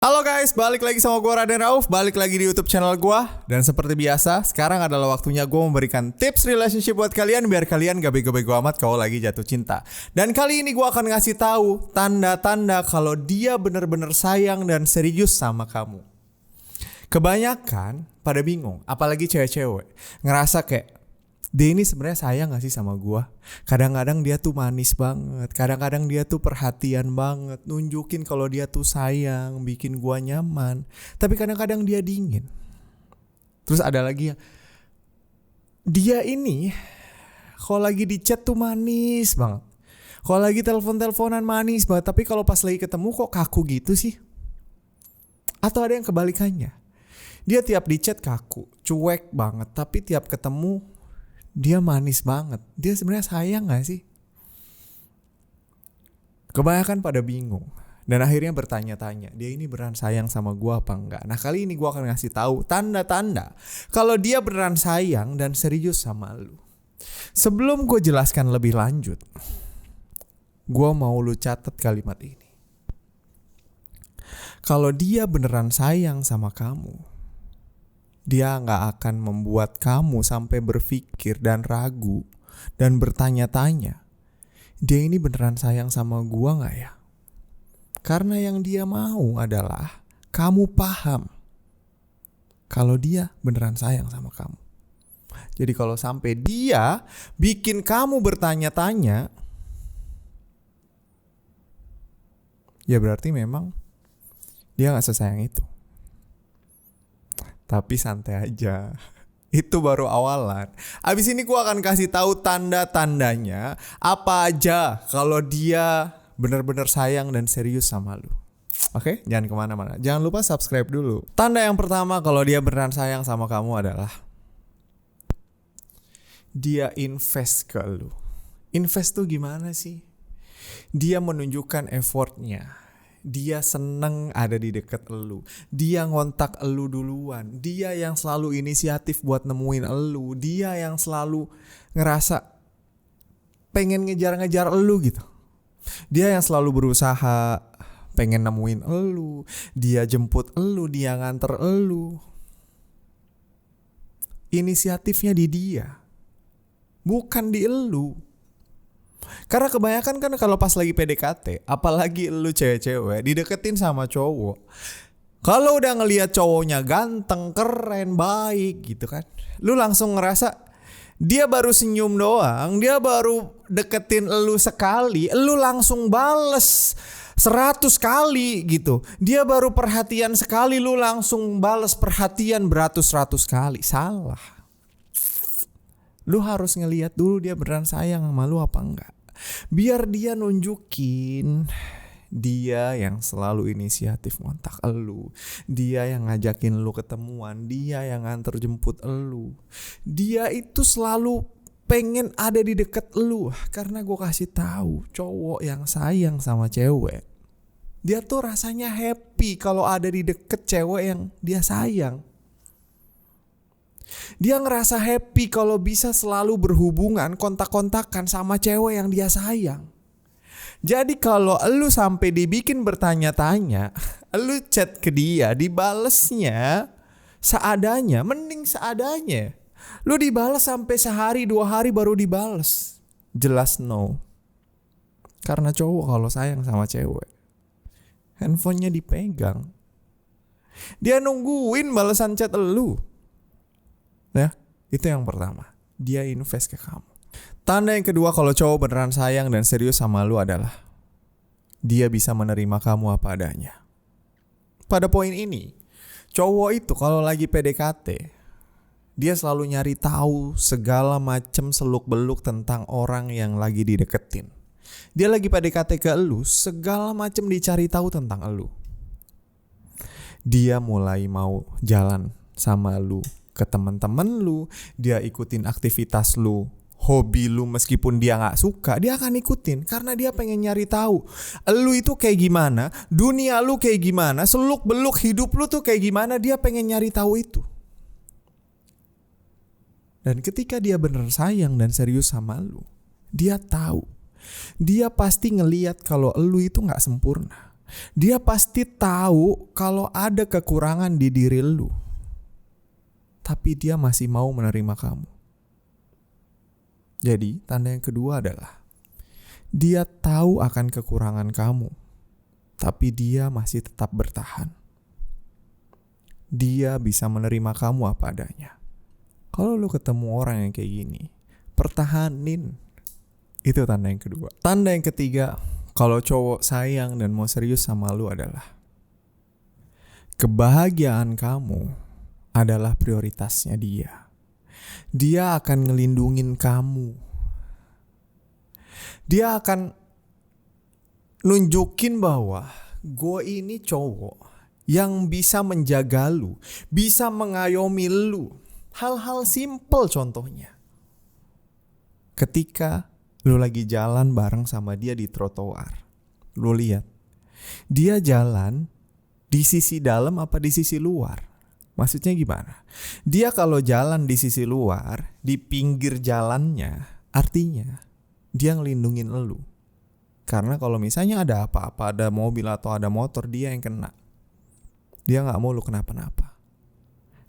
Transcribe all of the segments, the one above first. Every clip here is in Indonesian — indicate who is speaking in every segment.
Speaker 1: Halo guys, balik lagi sama gue Raden Rauf, balik lagi di YouTube channel gue. Dan seperti biasa, sekarang adalah waktunya gue memberikan tips relationship buat kalian biar kalian gak bego-bego amat kalau lagi jatuh cinta. Dan kali ini gue akan ngasih tahu tanda-tanda kalau dia bener-bener sayang dan serius sama kamu. Kebanyakan pada bingung, apalagi cewek-cewek, ngerasa kayak dia ini sebenarnya sayang gak sih sama gue? Kadang-kadang dia tuh manis banget, kadang-kadang dia tuh perhatian banget, nunjukin kalau dia tuh sayang, bikin gue nyaman. Tapi kadang-kadang dia dingin. Terus ada lagi yang dia ini kalau lagi di chat tuh manis banget, kalau lagi telepon-teleponan manis banget, tapi kalau pas lagi ketemu kok kaku gitu sih. Atau ada yang kebalikannya, dia tiap di chat kaku, cuek banget, tapi tiap ketemu dia manis banget. Dia sebenarnya sayang gak sih? Kebanyakan pada bingung dan akhirnya bertanya-tanya, dia ini beneran sayang sama gue apa enggak? Nah, kali ini gue akan ngasih tahu tanda-tanda kalau dia beneran sayang dan serius sama lu. Sebelum gue jelaskan lebih lanjut, gue mau lu catat kalimat ini. Kalau dia beneran sayang sama kamu, dia gak akan membuat kamu sampai berpikir dan ragu dan bertanya-tanya, dia ini beneran sayang sama gua gak ya? Karena yang dia mau adalah kamu paham kalau dia beneran sayang sama kamu. Jadi kalau sampai dia bikin kamu bertanya-tanya, ya berarti memang dia gak sesayang itu. Tapi santai aja, itu baru awalan. Abis ini gue akan kasih tahu tanda-tandanya apa aja kalau dia benar-benar sayang dan serius sama lu. Oke, jangan kemana-mana. Jangan lupa subscribe dulu. Tanda yang pertama kalau dia beneran sayang sama kamu adalah dia invest ke lu. Invest tuh gimana sih? Dia menunjukkan effortnya. Dia seneng ada di deket elu. Dia ngontak elu duluan. Dia yang selalu inisiatif buat nemuin elu. Dia yang selalu ngerasa pengen ngejar-ngejar elu gitu. Dia yang selalu berusaha pengen nemuin elu. Dia jemput elu, dia nganter elu. Inisiatifnya di dia, bukan di elu. Karena kebanyakan kan kalau pas lagi PDKT, apalagi lu cewek-cewek dideketin sama cowok, kalau udah ngelihat cowoknya ganteng, keren, baik gitu kan, lu langsung ngerasa dia baru senyum doang, dia baru deketin lu sekali, lu langsung bales 100 kali gitu. Dia baru perhatian sekali, lu langsung bales perhatian beratus-ratus kali. Salah. Lu harus ngelihat dulu dia beneran sayang sama lu apa enggak. Biar dia nunjukin dia yang selalu inisiatif ngontak elu. Dia yang ngajakin lu ketemuan. Dia yang nganter jemput elu. Dia itu selalu pengen ada di deket elu. Karena gue kasih tahu, cowok yang sayang sama cewek, dia tuh rasanya happy kalau ada di deket cewek yang dia sayang. Dia ngerasa happy kalau bisa selalu berhubungan, kontak-kontakan sama cewek yang dia sayang. Jadi kalau elu sampai dibikin bertanya-tanya, elu chat ke dia, dibalesnya seadanya, mending seadanya. Lu dibales sampai sehari 2 hari baru dibales, jelas no. Karena cowok kalau sayang sama cewek, handphonenya dipegang, dia nungguin balasan chat elu. Ya, itu yang pertama. Dia invest ke kamu. Tanda yang kedua kalau cowok beneran sayang dan serius sama lu adalah dia bisa menerima kamu apa adanya. Pada poin ini, cowok itu kalau lagi PDKT, dia selalu nyari tahu segala macem seluk-beluk tentang orang yang lagi dideketin. Dia lagi PDKT ke elu, segala macem dicari tahu tentang elu. Dia mulai mau jalan sama lu ke teman-teman lu, dia ikutin aktivitas lu, hobi lu, meskipun dia nggak suka, dia akan ikutin karena dia pengen nyari tahu lu itu kayak gimana, dunia lu kayak gimana, seluk beluk hidup lu tuh kayak gimana, dia pengen nyari tahu itu. Dan ketika dia bener sayang dan serius sama lu, dia tahu, dia pasti ngeliat kalau lu itu nggak sempurna. Dia pasti tahu kalau ada kekurangan di diri lu. Tapi dia masih mau menerima kamu. Jadi tanda yang kedua adalah dia tahu akan kekurangan kamu. Tapi dia masih tetap bertahan. Dia bisa menerima kamu apa adanya. Kalau lu ketemu orang yang kayak gini, pertahanin. Itu tanda yang kedua. Tanda yang ketiga, kalau cowok sayang dan mau serius sama lu adalah kebahagiaan kamu adalah prioritasnya dia. Dia akan ngelindungin kamu. Dia akan nunjukin bahwa gue ini cowok yang bisa menjaga lu, bisa mengayomi lu. Hal-hal simple contohnya. Ketika lu lagi jalan bareng sama dia di trotoar, lu lihat dia jalan di sisi dalam apa di sisi luar. Maksudnya gimana? Dia kalau jalan di sisi luar, di pinggir jalannya, artinya dia ngelindungin lu. Karena kalau misalnya ada apa-apa, ada mobil atau ada motor, dia yang kena. Dia gak mau lu kenapa-napa.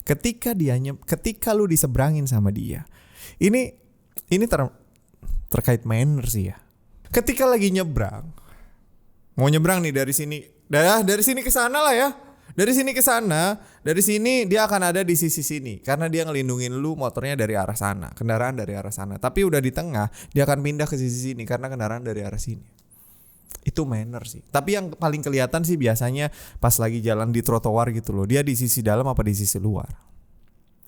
Speaker 1: Ketika lu diseberangin sama dia, ini terkait manner sih ya. Ketika lagi nyebrang, mau nyebrang nih dari sini ke sana lah ya. Dari sini ke sana, dari sini dia akan ada di sisi sini karena dia ngelindungin lu, motornya dari arah sana, kendaraan dari arah sana. Tapi udah di tengah, dia akan pindah ke sisi sini karena kendaraan dari arah sini. Itu manner sih. Tapi yang paling kelihatan sih biasanya pas lagi jalan di trotoar gitu loh. Dia di sisi dalam apa di sisi luar.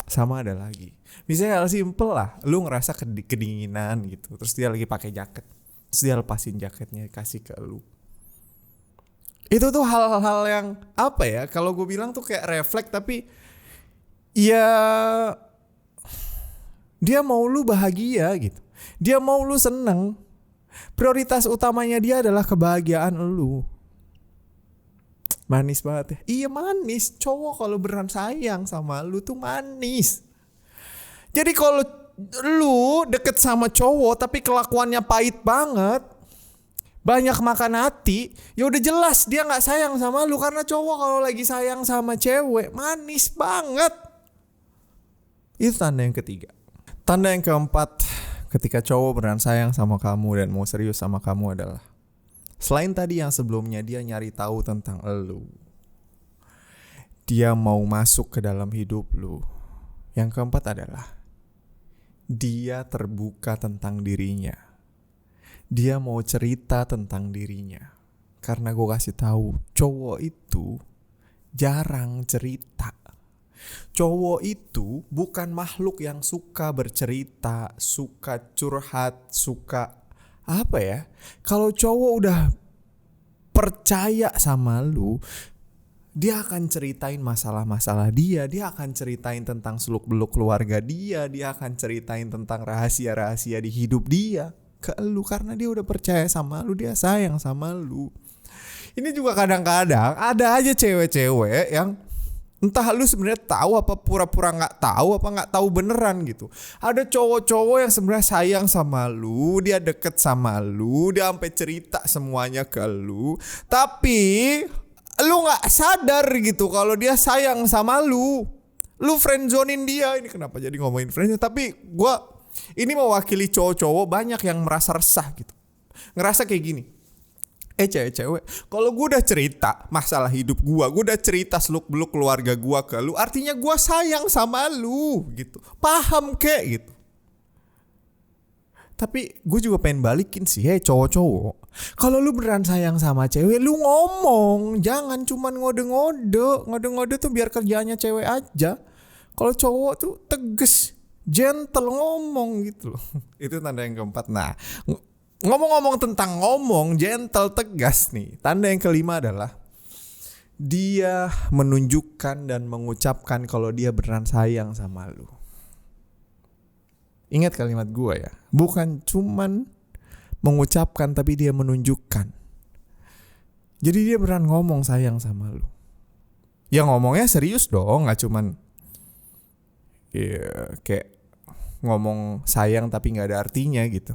Speaker 1: Sama ada lagi. Misalnya hal simple lah. Lu ngerasa kedinginan gitu. Terus dia lagi pakai jaket. Terus dia lepasin jaketnya kasih ke lu. Itu tuh hal-hal yang apa ya. Kalau gue bilang tuh kayak refleks. Tapi ya dia mau lu bahagia gitu. Dia mau lu seneng. Prioritas utamanya dia adalah kebahagiaan lu. Manis banget ya. Iya manis. Cowok kalau beneran sayang sama lu tuh manis. Jadi kalau lu deket sama cowok tapi kelakuannya pahit banget, banyak makan hati, ya udah jelas dia gak sayang sama lu. Karena cowok kalau lagi sayang sama cewek manis banget. Itu tanda yang ketiga. Tanda yang keempat, ketika cowok beneran sayang sama kamu dan mau serius sama kamu adalah selain tadi yang sebelumnya dia nyari tahu tentang elu, dia mau masuk ke dalam hidup lu. Yang keempat adalah dia terbuka tentang dirinya. Dia mau cerita tentang dirinya. Karena gue kasih tahu, cowok itu jarang cerita. Cowok itu bukan makhluk yang suka bercerita, suka curhat, suka apa ya? Kalau cowok udah percaya sama lu, dia akan ceritain masalah-masalah dia akan ceritain tentang seluk-beluk keluarga dia akan ceritain tentang rahasia-rahasia di hidup dia ke lu karena dia udah percaya sama lu, dia sayang sama lu. Ini juga kadang-kadang ada aja cewek-cewek yang entah lu sebenarnya tahu apa pura-pura nggak tahu apa nggak tahu beneran gitu. Ada cowok-cowok yang sebenarnya sayang sama lu, dia deket sama lu, dia sampai cerita semuanya ke lu, tapi lu nggak sadar gitu kalau dia sayang sama lu. Lu friendzonin dia. Ini kenapa jadi ngomongin friendzone? Tapi gue ini mewakili cowok-cowok banyak yang merasa resah gitu, ngerasa kayak gini. Cewek-cewek, kalau gue udah cerita masalah hidup gue udah cerita seluk-beluk keluarga gue ke lu, artinya gue sayang sama lu gitu. Paham kek gitu. Tapi gue juga pengen balikin sih, cowok-cowok, kalau lu beneran sayang sama cewek, lu ngomong, jangan cuman ngode-ngode. Ngode-ngode tuh biar kerjaannya cewek aja. Kalau cowok tuh tegas, gentle, ngomong gitu loh. Itu tanda yang keempat. Nah, ngomong-ngomong tentang ngomong, gentle, tegas nih. Tanda yang kelima adalah dia menunjukkan dan mengucapkan kalau dia beneran sayang sama lu. Ingat kalimat gue ya. Bukan cuman mengucapkan tapi dia menunjukkan. Jadi dia beneran ngomong sayang sama lu. Ya ngomongnya serius dong, gak cuman ya, kayak ngomong sayang tapi gak ada artinya gitu.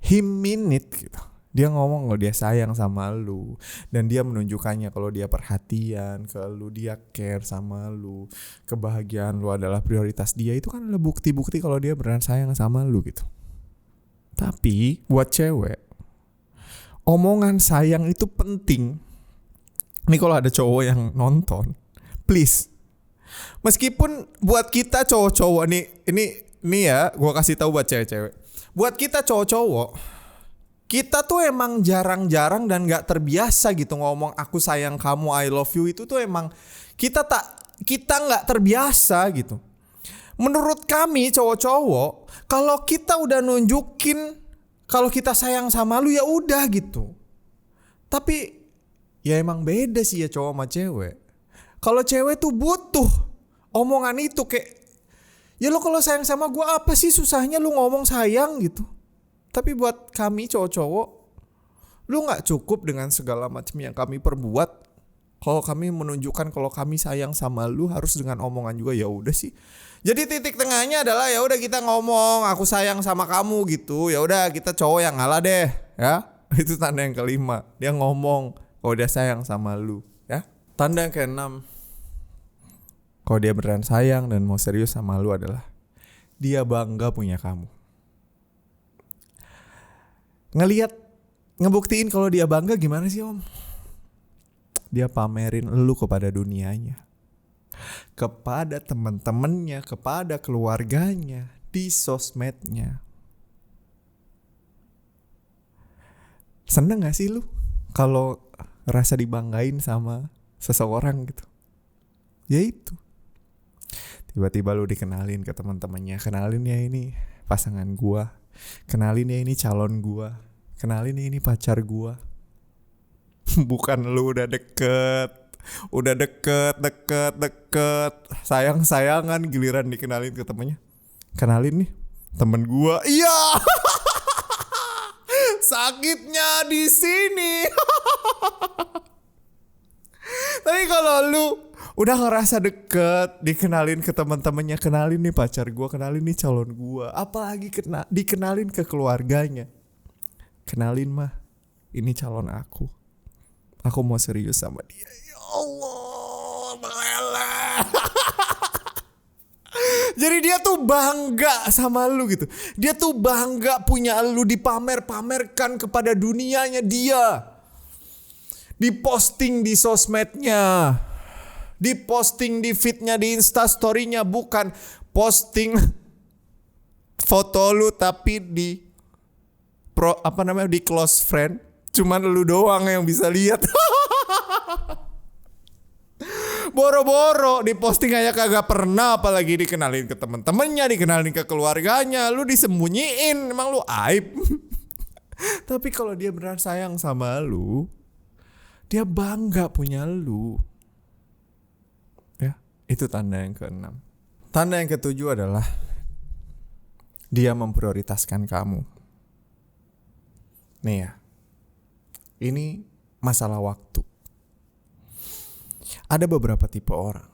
Speaker 1: He mean it gitu. Dia ngomong kalau dia sayang sama lu. Dan dia menunjukkannya kalau dia perhatian ke lu, dia care sama lu, kebahagiaan lu adalah prioritas dia. Itu kan adalah bukti-bukti kalau dia beneran sayang sama lu gitu. Tapi buat cewek, omongan sayang itu penting. Ini kalau ada cowok yang nonton, please. Meskipun buat kita cowok-cowok ini ya, gue kasih tahu buat cewek-cewek. Buat kita cowok-cowok, kita tuh emang jarang-jarang dan gak terbiasa gitu ngomong aku sayang kamu, I love you. Itu tuh emang kita gak terbiasa gitu. Menurut kami cowok-cowok, kalau kita udah nunjukin kalau kita sayang sama lu ya udah gitu. Tapi ya emang beda sih ya cowok sama cewek. Kalau cewek tuh butuh omongan itu kayak, ya lo kalau sayang sama gue apa sih susahnya lu ngomong sayang gitu. Tapi buat kami cowok-cowok, lu gak cukup dengan segala macam yang kami perbuat. Kalau kami menunjukkan kalau kami sayang sama lu harus dengan omongan juga, ya udah sih. Jadi titik tengahnya adalah ya udah kita ngomong aku sayang sama kamu gitu. Ya udah kita cowok yang ngalah deh, ya. Itu tanda yang kelima. Dia ngomong kalau dia sayang sama lu, ya. Tanda yang keenam, kalau dia beneran sayang dan mau serius sama lu adalah dia bangga punya kamu. Ngebuktiin kalau dia bangga gimana sih om? Dia pamerin lu kepada dunianya, kepada teman-temannya, kepada keluarganya, di sosmednya. Seneng gak sih lu kalau rasa dibanggain sama seseorang gitu? Ya itu. Tiba-tiba lu dikenalin ke teman-temannya, kenalin ya ini pasangan gua, kenalin ya ini calon gua, kenalin ya ini pacar gua. Bukan lu udah deket, sayang-sayangan giliran dikenalin ke temennya. Kenalin nih temen gua. Iya. Sakitnya di sini. Tapi kalau lu udah ngerasa deket, dikenalin ke teman-temannya, kenalin nih pacar gua, kenalin nih calon gua, apalagi dikenalin ke keluarganya. Kenalin mah, ini calon aku. Aku mau serius sama dia. Ya Allah, meleleh. Jadi dia tuh bangga sama lu gitu. Dia tuh bangga punya lu, dipamerkan kepada dunianya dia. Diposting di sosmednya, diposting di feednya, di instastorynya. Bukan posting foto lu tapi di di close friend. Cuman lu doang yang bisa lihat. Boro-boro diposting aja kagak pernah, apalagi dikenalin ke teman-temannya, dikenalin ke keluarganya. Lu disembunyiin, emang lu aib. Tapi kalau dia beneran sayang sama lu, dia bangga punya lu. Ya, itu tanda yang keenam. Tanda yang ketujuh adalah dia memprioritaskan kamu. Nih ya, ini masalah waktu. Ada beberapa tipe orang.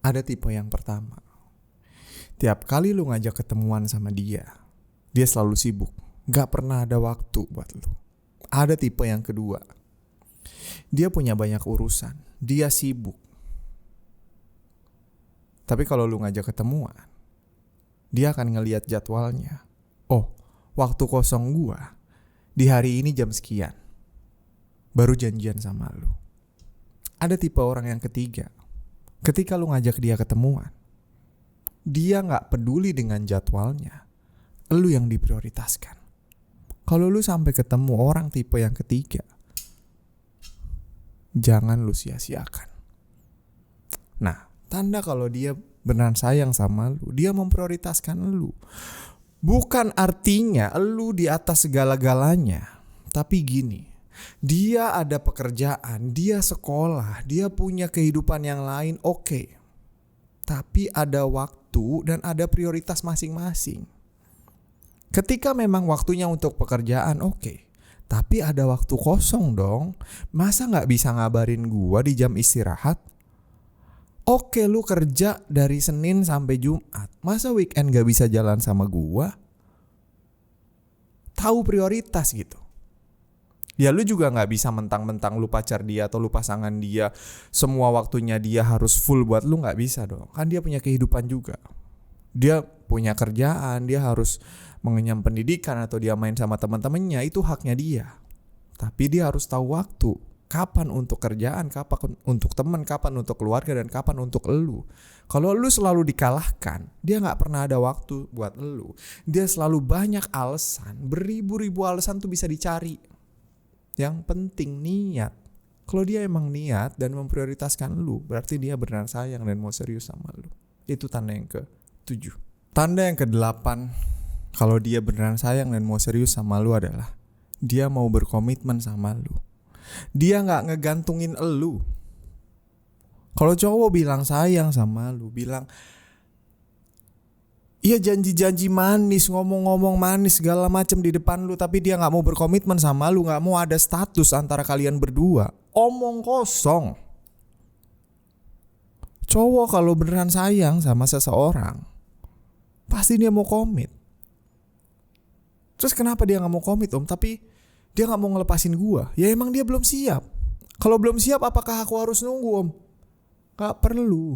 Speaker 1: Ada tipe yang pertama, tiap kali lu ngajak ketemuan sama dia selalu sibuk, gak pernah ada waktu buat lu. Ada tipe yang kedua, dia punya banyak urusan, dia sibuk. Tapi kalau lu ngajak ketemuan, dia akan ngelihat jadwalnya. Oh, waktu kosong gua di hari ini jam sekian, baru janjian sama lu. Ada tipe orang yang ketiga, ketika lu ngajak dia ketemuan, dia gak peduli dengan jadwalnya, lu yang diprioritaskan. Kalau lu sampai ketemu orang tipe yang ketiga, jangan lu sia-siakan. Nah, tanda kalau dia beneran sayang sama lu, dia memprioritaskan lu. Bukan artinya lu di atas segala-galanya, tapi gini, dia ada pekerjaan, dia sekolah, dia punya kehidupan yang lain, oke. Tapi ada waktu dan ada prioritas masing-masing. Ketika memang waktunya untuk pekerjaan, oke. Tapi ada waktu kosong dong. Masa gak bisa ngabarin gua di jam istirahat? Oke, lu kerja dari Senin sampai Jumat. Masa weekend gak bisa jalan sama gua? Tahu prioritas gitu. Ya lu juga gak bisa mentang-mentang lu pacar dia atau lu pasangan dia, semua waktunya dia harus full buat lu, gak bisa dong. Kan dia punya kehidupan juga. Dia punya kerjaan, dia harus mengenyam pendidikan atau dia main sama teman-temannya, itu haknya dia. Tapi dia harus tahu waktu. Kapan untuk kerjaan, kapan untuk teman, kapan untuk keluarga, dan kapan untuk elu. Kalau lu selalu dikalahkan, dia gak pernah ada waktu buat elu. Dia selalu banyak alasan, beribu-ribu alasan tuh bisa dicari. Yang penting niat. Kalau dia emang niat dan memprioritaskan lu, berarti dia benar sayang dan mau serius sama lu. Itu tanda yang ke-7. Tanda yang ke-8, kalau dia beneran sayang dan mau serius sama lu adalah dia mau berkomitmen sama lu. Dia gak ngegantungin elu. Kalau cowok bilang sayang sama lu, bilang iya janji-janji manis, ngomong-ngomong manis segala macem di depan lu, tapi dia gak mau berkomitmen sama lu, gak mau ada status antara kalian berdua, omong kosong. Cowok kalau beneran sayang sama seseorang, pasti dia mau komit. Terus kenapa dia gak mau komit om? Tapi dia gak mau ngelepasin gua. Ya emang dia belum siap. Kalau belum siap apakah aku harus nunggu om? Gak perlu.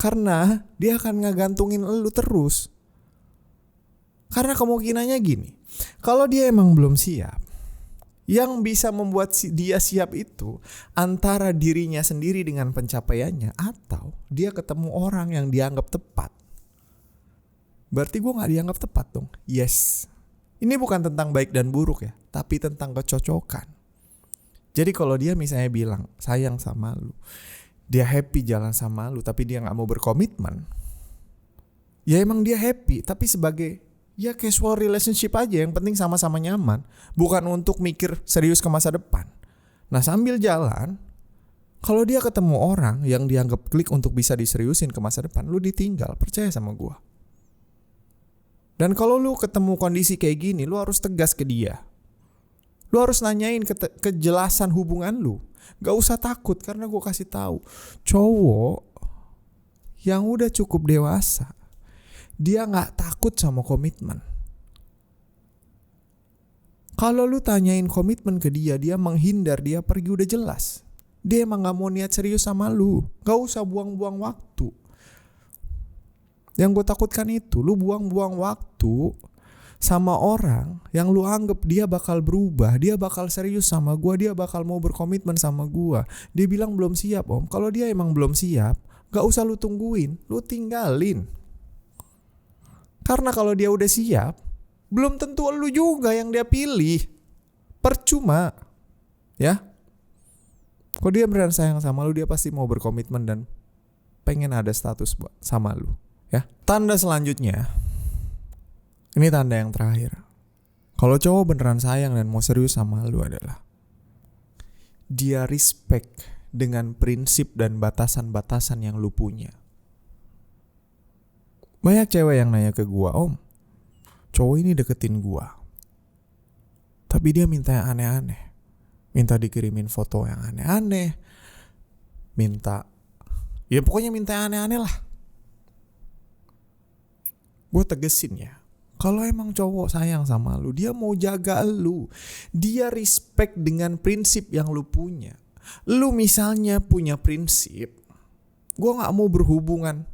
Speaker 1: Karena dia akan ngegantungin elu terus. Karena kemungkinannya gini, kalau dia emang belum siap, yang bisa membuat dia siap itu antara dirinya sendiri dengan pencapaiannya, atau dia ketemu orang yang dianggap tepat. Berarti gue gak dianggap tepat dong. Yes. Ini bukan tentang baik dan buruk ya, tapi tentang kecocokan. Jadi kalau dia misalnya bilang sayang sama lu, dia happy jalan sama lu, tapi dia gak mau berkomitmen, ya emang dia happy, tapi sebagai ya casual relationship aja, yang penting sama-sama nyaman, bukan untuk mikir serius ke masa depan. Nah sambil jalan, kalau dia ketemu orang yang dianggap klik untuk bisa diseriusin ke masa depan, lu ditinggal, percaya sama gua. Dan kalau lu ketemu kondisi kayak gini, lu harus tegas ke dia. Lu harus nanyain kejelasan hubungan lu. Gak usah takut, karena gue kasih tahu, cowok yang udah cukup dewasa, dia gak takut sama komitmen. Kalau lu tanyain komitmen ke dia, dia menghindar, dia pergi, udah jelas. Dia emang gak mau niat serius sama lu. Gak usah buang-buang waktu. Yang gue takutkan itu, lu buang-buang waktu sama orang yang lu anggap dia bakal berubah, dia bakal serius sama gua, dia bakal mau berkomitmen sama gua. Dia bilang belum siap om. Kalau dia emang belum siap, gak usah lu tungguin, lu tinggalin. Karena kalau dia udah siap, belum tentu lu juga yang dia pilih. Percuma. Ya. Kalau dia beneran sayang sama lu, dia pasti mau berkomitmen dan pengen ada status sama lu. Ya. Tanda selanjutnya, ini tanda yang terakhir. Kalau cowok beneran sayang dan mau serius sama lu adalah dia respect dengan prinsip dan batasan-batasan yang lu punya. Banyak cewek yang nanya ke gua, om, cowok ini deketin gua, tapi dia minta yang aneh-aneh. Minta dikirimin foto yang aneh-aneh. Ya pokoknya minta yang aneh-aneh lah. Gue tegesin ya, kalau emang cowok sayang sama lu, dia mau jaga lu. Dia respect dengan prinsip yang lu punya. Lu misalnya punya prinsip, gue gak mau berhubungan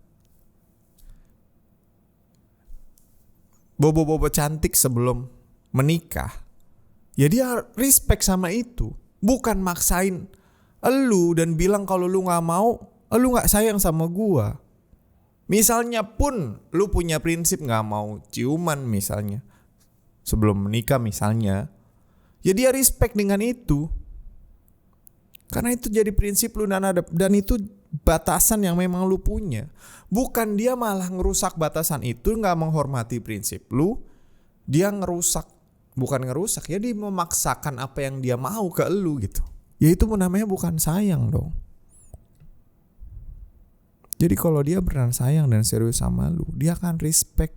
Speaker 1: bobo-bobo cantik sebelum menikah. Ya dia respect sama itu. Bukan maksain lu dan bilang kalau lu gak mau, lu gak sayang sama gue. Misalnya pun lu punya prinsip gak mau ciuman misalnya sebelum menikah misalnya, ya dia respect dengan itu. Karena itu jadi prinsip lu dan itu batasan yang memang lu punya. Bukan dia malah ngerusak batasan itu, gak menghormati prinsip lu. Dia bukan ngerusak, ya dia memaksakan apa yang dia mau ke lu gitu. Ya itu namanya bukan sayang dong. Jadi kalau dia beneran sayang dan serius sama lu, dia akan respect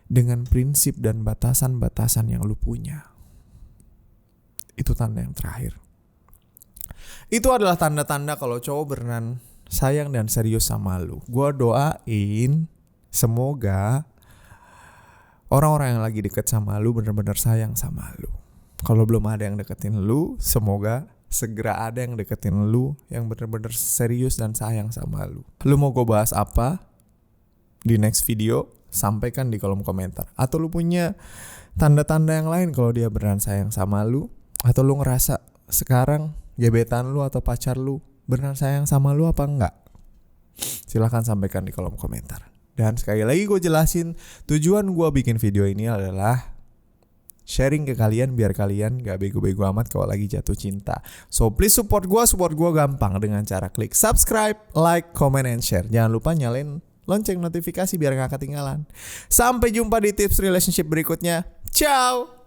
Speaker 1: dengan prinsip dan batasan-batasan yang lu punya. Itu tanda yang terakhir. Itu adalah tanda-tanda kalau cowok beneran sayang dan serius sama lu. Gua doain semoga orang-orang yang lagi deket sama lu bener-bener sayang sama lu. Kalau belum ada yang deketin lu, semoga segera ada yang deketin lu yang bener-bener serius dan sayang sama lu. Lu mau gue bahas apa di next video? Sampaikan di kolom komentar. Atau lu punya tanda-tanda yang lain kalau dia beneran sayang sama lu, atau lu ngerasa sekarang gebetan lu atau pacar lu beneran sayang sama lu apa enggak? Silahkan sampaikan di kolom komentar. Dan sekali lagi gue jelasin, tujuan gue bikin video ini adalah sharing ke kalian biar kalian gak bego-bego amat kalau lagi jatuh cinta. So please support gue gampang dengan cara klik subscribe, like, comment, and share. Jangan lupa nyalain lonceng notifikasi biar gak ketinggalan. Sampai jumpa di tips relationship berikutnya. Ciao!